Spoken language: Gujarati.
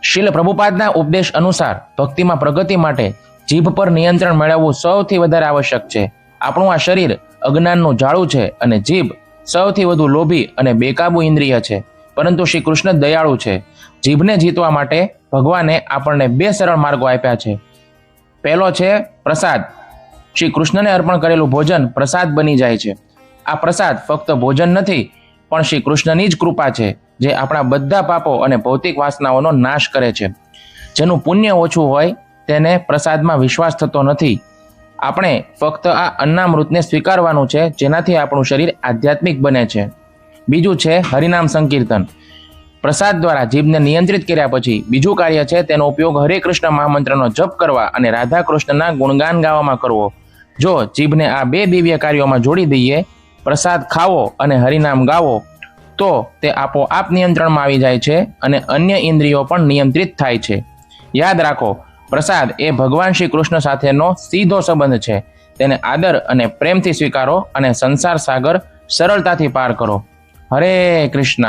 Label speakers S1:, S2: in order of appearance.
S1: શીલ પ્રભુપાદના ઉપદેશ અનુસાર ભક્તિમાં પ્રગતિ માટે જીભ પર નિયંત્રણ મેળવવું સૌથી વધારે આવશ્યક છે. આપણું આ શરીર અજ્ઞાનનું જાળું છે અને જીભ સૌથી વધુ લોભી અને બેકાબુ ઇન્દ્રિય છે. પરંતુ શ્રી કૃષ્ણ દયાળુ છે. જીભને જીતવા માટે ભગવાને આપણને 2 સરળ માર્ગો આપ્યા છે. પહેલો છે પ્રસાદ. શ્રી કૃષ્ણને અર્પણ કરેલું ભોજન પ્રસાદ બની જાય છે. આ પ્રસાદ ફક્ત ભોજન નથી, પણ શ્રી કૃષ્ણની જ કૃપા છે, જે આપણા બધા પાપો અને ભૌતિક વાસનાઓનો નાશ કરે છે. જેનું પુણ્ય ઓછું હોય તેને પ્રસાદમાં વિશ્વાસ થતો નથી. આપણે ફક્ત આ અન્નામૃતને સ્વીકારવાનું છે, જેનાથી આપણું શરીર આધ્યાત્મિક બને છે. બીજું છે હરિનામ સંકીર્તન. પ્રસાદ દ્વારા જીભને નિયંત્રિત કર્યા પછી બીજું કાર્ય છે તેનો ઉપયોગ હરે કૃષ્ણ મહામંત્રનો જપ કરવા અને રાધા કૃષ્ણના ગુણગાન ગાવામાં કરવો. જો જીભને આ 2 દિવ્ય કાર્યોમાં જોડી દઈએ, પ્રસાદ ખાવો અને હરિનામ ગાવો, તો તે આપોઆપ નિયંત્રણમાં આવી જાય છે અને અન્ય ઇન્દ્રિયો પણ નિયંત્રિત થાય છે. યાદ રાખો, પ્રસાદ એ ભગવાન શ્રી કૃષ્ણ સાથેનો સીધો સંબંધ છે. તેને આદર અને પ્રેમથી સ્વીકારો અને સંસાર સાગર સરળતાથી પાર કરો. હરે કૃષ્ણ.